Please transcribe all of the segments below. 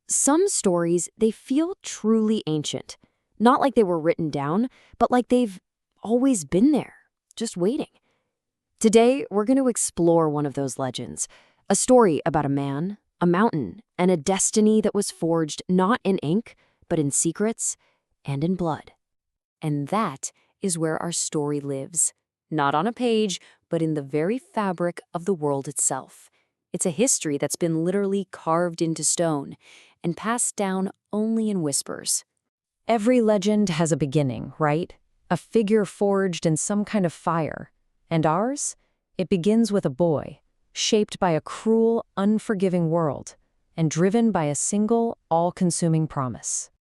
Some stories, they feel truly ancient. Not like they were written down, but like they've always been there, just waiting. Today, we're going to explore one of those legends, a story about a man, a mountain, and a destiny that was forged not in ink, but in secrets and in blood. And that is where our story lives, not on a page, but in the very fabric of the world itself. It's a history that's been literally carved into stone and passed down only in whispers. Every legend has a beginning, right? A figure forged in some kind of fire. And ours? It begins with a boy, shaped by a cruel, unforgiving world, and driven by a single, all-consuming promise.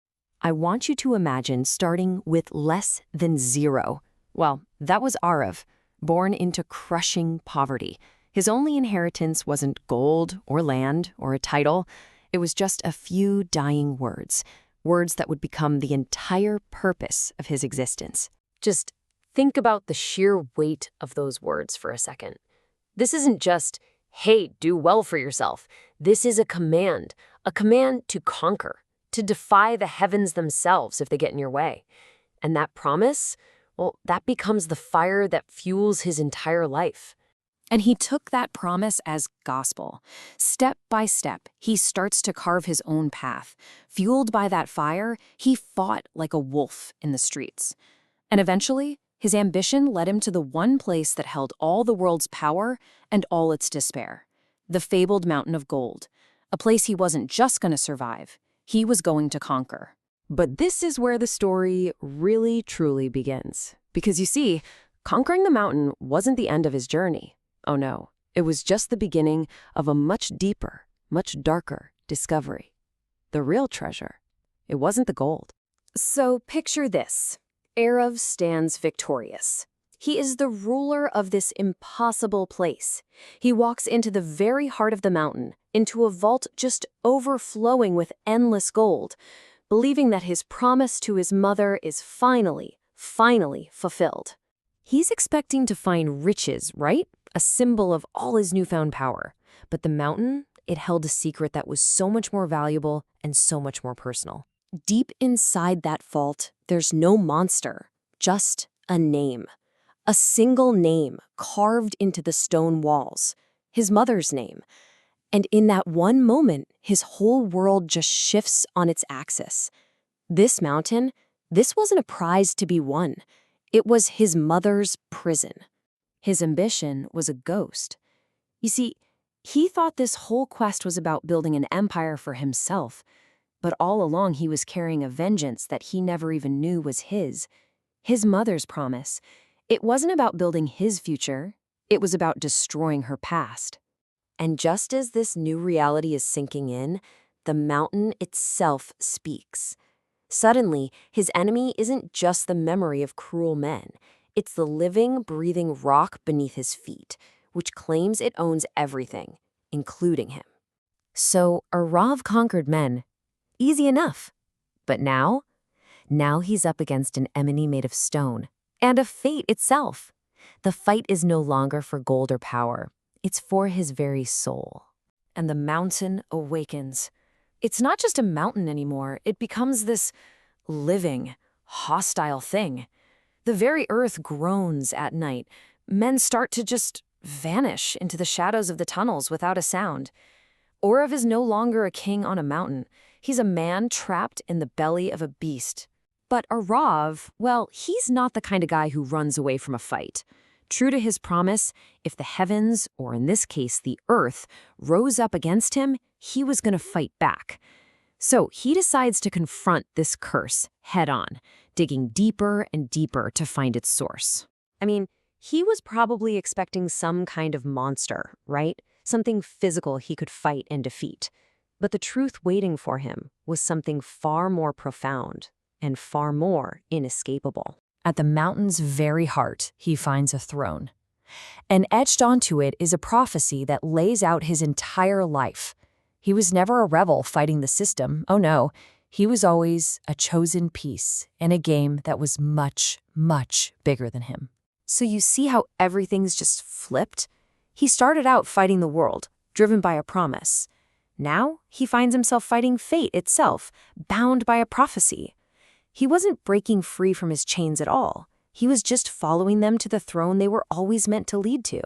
I want you to imagine starting with less than zero. Well, that was Arav, born into crushing poverty. His only inheritance wasn't gold or land or a title. It was just a few dying words, words that would become the entire purpose of his existence. Just think about the sheer weight of those words for a second. This isn't just, hey, do well for yourself. This is a command to conquer, to defy the heavens themselves if they get in your way. And that promise, well, that becomes the fire that fuels his entire life. And he took that promise as gospel. Step by step, he starts to carve his own path. Fueled by that fire, he fought like a wolf in the streets. And eventually, his ambition led him to the one place that held all the world's power and all its despair. The fabled Mountain of Gold. A place he wasn't just going to survive, he was going to conquer. But this is where the story really, truly begins. Because you see, conquering the mountain wasn't the end of his journey. Oh no, it was just the beginning of a much deeper, much darker discovery. The real treasure, it wasn't the gold. So picture this. Arav stands victorious. He is the ruler of this impossible place. He walks into the very heart of the mountain, into a vault just overflowing with endless gold, believing that his promise to his mother is finally fulfilled. He's expecting to find riches, right? A symbol of all his newfound power. But the mountain, it held a secret that was so much more valuable and so much more personal. Deep inside that vault, there's no monster, just a name. A single name carved into the stone walls. His mother's name. And in that one moment, his whole world just shifts on its axis. This mountain, this wasn't a prize to be won. It was his mother's prison. His ambition was a ghost. You see, he thought this whole quest was about building an empire for himself, but all along he was carrying a vengeance that he never even knew was his mother's promise. It wasn't about building his future, it was about destroying her past. And just as this new reality is sinking in, the mountain itself speaks. Suddenly, his enemy isn't just the memory of cruel men. It's the living, breathing rock beneath his feet, which claims it owns everything, including him. So Arav conquered men. Easy enough. But now he's up against an enemy made of stone, and of fate itself. The fight is no longer for gold or power. It's for his very soul. And the mountain awakens. It's not just a mountain anymore. It becomes this living, hostile thing. The very earth groans at night. Men start to just vanish into the shadows of the tunnels without a sound. Arav is no longer a king on a mountain. He's a man trapped in the belly of a beast. But Arav, well, he's not the kind of guy who runs away from a fight. True to his promise, if the heavens, or in this case the earth, rose up against him, he was going to fight back. So he decides to confront this curse head-on, digging deeper and deeper to find its source. I mean, he was probably expecting some kind of monster, right? Something physical he could fight and defeat. But the truth waiting for him was something far more profound and far more inescapable. At the mountain's very heart, he finds a throne. And etched onto it is a prophecy that lays out his entire life. He was never a rebel fighting the system. Oh no, he was always a chosen piece in a game that was much, much bigger than him. So you see how everything's just flipped? He started out fighting the world, driven by a promise. Now he finds himself fighting fate itself, bound by a prophecy. He wasn't breaking free from his chains at all. He was just following them to the throne they were always meant to lead to.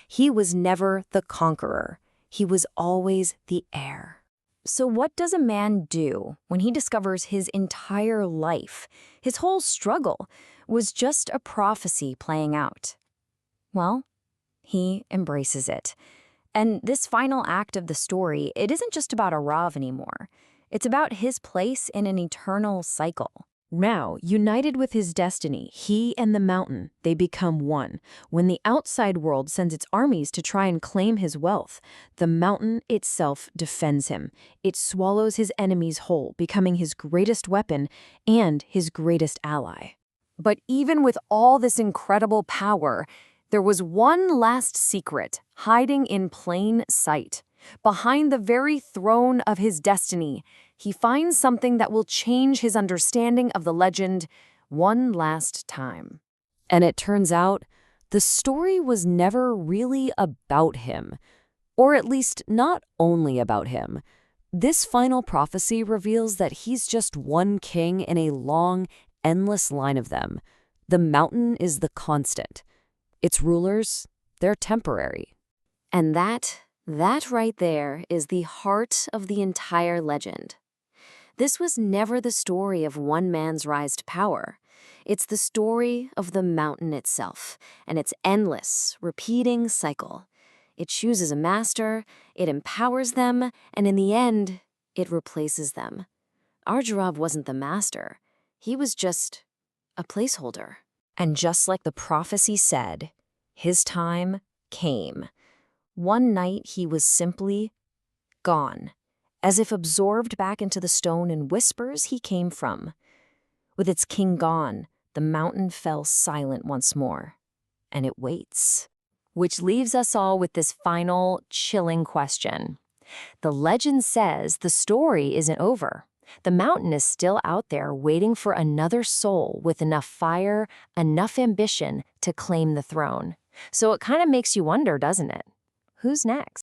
He was never the conqueror. He was always the heir. So what does a man do when he discovers his entire life, his whole struggle, was just a prophecy playing out? Well, he embraces it. And this final act of the story, it isn't just about Arav anymore. It's about his place in an eternal cycle. Now, united with his destiny, he and the mountain, they become one. When the outside world sends its armies to try and claim his wealth, the mountain itself defends him. It swallows his enemies whole, becoming his greatest weapon and his greatest ally. But even with all this incredible power, there was one last secret hiding in plain sight. Behind the very throne of his destiny, he finds something that will change his understanding of the legend one last time. And it turns out, the story was never really about him. Or at least not only about him. This final prophecy reveals that he's just one king in a long, endless line of them. The mountain is the constant. Its rulers, they're temporary. And that right there is the heart of the entire legend. This was never the story of one man's rise to power. It's the story of the mountain itself and its endless, repeating cycle. It chooses a master, it empowers them, and in the end, it replaces them. Arav wasn't the master. He was just a placeholder. And just like the prophecy said, his time came. One night he was simply gone, as if absorbed back into the stone and whispers he came from. With its king gone, the mountain fell silent once more, and it waits. Which leaves us all with this final, chilling question. The legend says the story isn't over. The mountain is still out there waiting for another soul with enough fire, enough ambition to claim the throne. So it kind of makes you wonder, doesn't it? Who's next?